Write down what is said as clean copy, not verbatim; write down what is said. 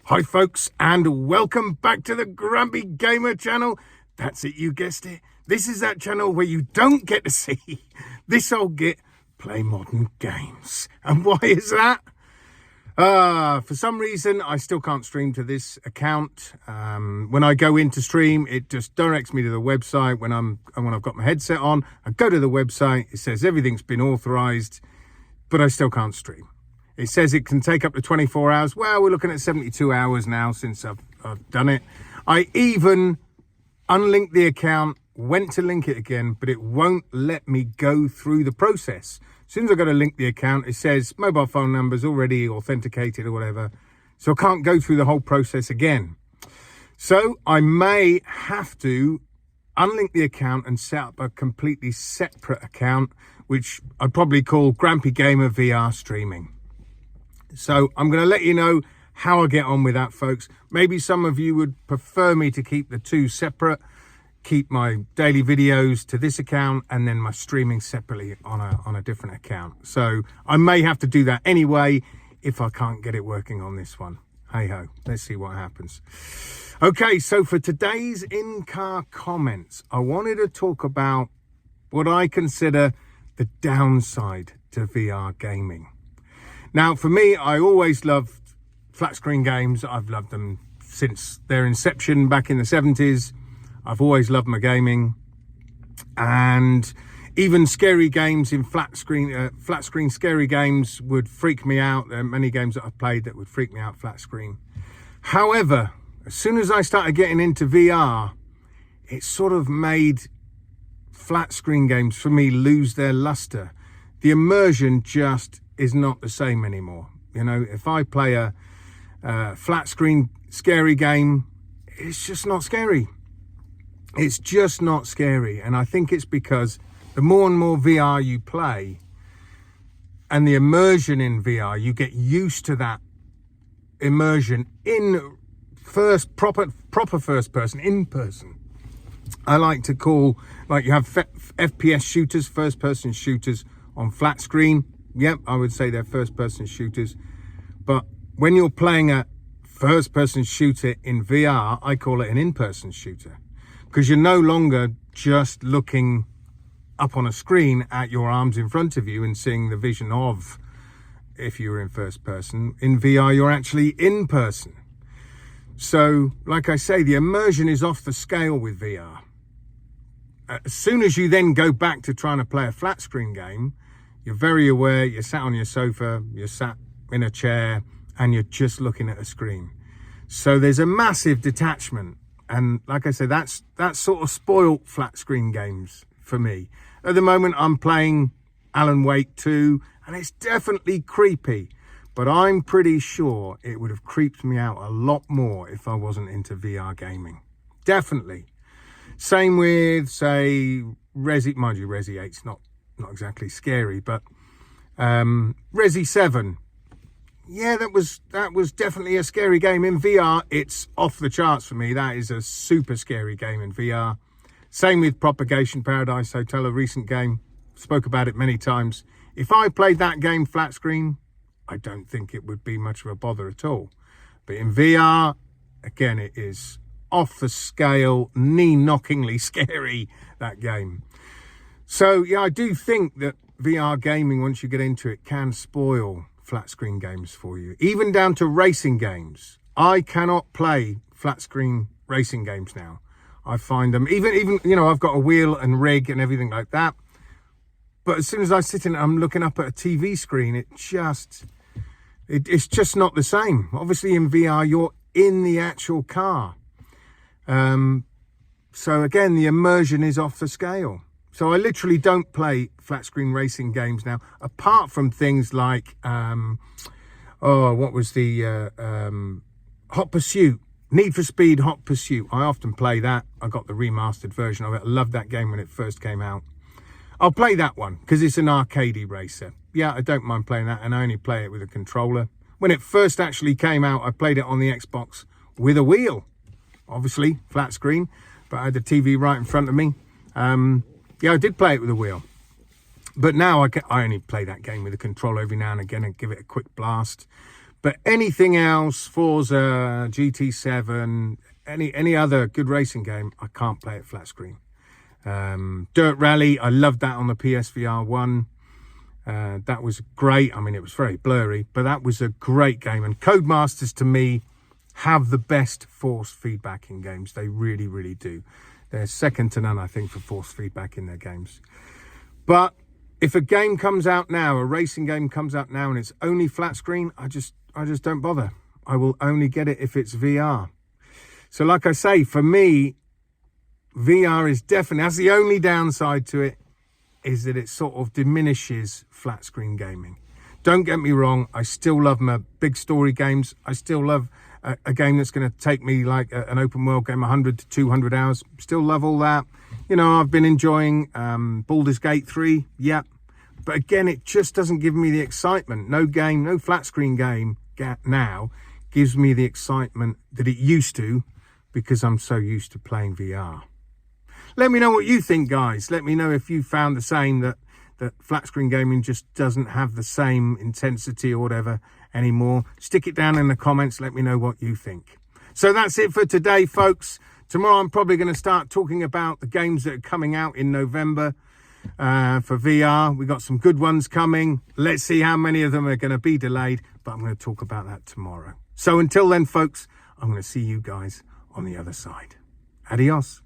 Hi folks, and welcome back to the Grumpy Gamer channel. That's it, you guessed it. This is that channel where you don't get to see this old git play modern games. And why is that? For some reason, I still can't stream to this account. When I go into stream, it just directs me to the website. When I've got my headset on, I go to the website. It says everything's been authorized, but I still can't stream. It says it can take up to 24 hours. Well, we're looking at 72 hours now since I've done it. I even unlinked the account, went to link it again, but it won't let me go through the process. As soon as I go to link the account, it says mobile phone number's already authenticated or whatever. So I can't go through the whole process again. So I may have to unlink the account and set up a completely separate account, which I'd probably call Grumpy Gamer VR Streaming. So I'm going to let you know how I get on with that, folks. Maybe some of you would prefer me to keep the two separate, keep my daily videos to this account and then my streaming separately on a different account. So I may have to do that anyway if I can't get it working on this one. Hey ho, let's see what happens. Okay, so for today's in-car comments, I wanted to talk about what I consider the downside to VR gaming. Now, for me, I always loved flat screen games. I've loved them since their inception back in the 70s. I've always loved my gaming. And even scary games in flat screen scary games would freak me out. There are many games that I've played that would freak me out flat screen. However, as soon as I started getting into VR, it sort of made flat screen games for me lose their luster. The immersion just is not the same anymore. You know, if I play a flat screen scary game, it's just not scary. It's just not scary. And I think it's because the more and more VR you play and the immersion in VR, you get used to that immersion in proper first person, in person. I like to call, like, you have FPS shooters, first person shooters on flat screen. Yep, I would say they're first-person shooters. But when you're playing a first-person shooter in VR, I call it an in-person shooter. Because you're no longer just looking up on a screen at your arms in front of you and seeing the vision of, if you're in first person. In VR, you're actually in person. So, like I say, the immersion is off the scale with VR. As soon as you then go back to trying to play a flat screen game, you're very aware, you're sat on your sofa, you're sat in a chair, and you're just looking at a screen. So there's a massive detachment. And like I said, that's sort of spoiled flat screen games for me. At the moment, I'm playing Alan Wake 2, and it's definitely creepy. But I'm pretty sure it would have creeped me out a lot more if I wasn't into VR gaming. Definitely. Same with, say, Resi, mind you, Resi 8's not exactly scary, but Resi 7, yeah, that was definitely a scary game. In VR, it's off the charts for me. That is a super scary game in VR. Same with Propagation Paradise Hotel, a recent game. Spoke about it many times. If I played that game flat screen, I don't think it would be much of a bother at all. But in VR, again, it is off the scale, knee-knockingly scary, that game. So, yeah, I do think that VR gaming, once you get into it, can spoil flat screen games for you. Even down to racing games. I cannot play flat screen racing games now. I find them, even you know, I've got a wheel and rig and everything like that. But as soon as I sit in it, I'm looking up at a TV screen, it's just not the same. Obviously, in VR, you're in the actual car. So, again, the immersion is off the scale. So I literally don't play flat screen racing games now, apart from things like, what was the Hot Pursuit, Need for Speed Hot Pursuit. I often play that. I got the remastered version of it. I loved that game when it first came out. I'll play that one because it's an arcadey racer. Yeah, I don't mind playing that, and I only play it with a controller. When it first actually came out, I played it on the Xbox with a wheel. Obviously, flat screen, but I had the TV right in front of me. Yeah, I did play it with a wheel. But now I only play that game with a controller every now and again and give it a quick blast. But anything else, Forza, GT7, any other good racing game, I can't play it flat screen. Dirt Rally, I loved that on the PSVR 1. That was great. I mean, it was very blurry, but that was a great game. And Codemasters, to me, have the best force feedback in games. They really, really do. They're second to none, I think, for force feedback in their games. But if a game comes out now, a racing game comes out now, and it's only flat screen, I just don't bother. I will only get it if it's VR. So like I say, for me, VR is definitely, that's the only downside to it, is that it sort of diminishes flat screen gaming. Don't get me wrong, I still love my big story games. I still love a game that's going to take me like an open world game 100 to 200 hours. Still love all that. You know, I've been enjoying Baldur's Gate 3, yep. But again, it just doesn't give me the excitement. No game, no flat screen game now gives me the excitement that it used to, because I'm so used to playing VR. Let me know what you think, guys. Let me know if you found the same, that flat screen gaming just doesn't have the same intensity or whatever anymore. Stick it down in the comments. Let me know what you think. So that's it for today, folks. Tomorrow I'm probably going to start talking about the games that are coming out in November for VR. We got some good ones coming. Let's see how many of them are going to be delayed, but I'm going to talk about that tomorrow. So until then, folks, I'm going to see you guys on the other side. Adios.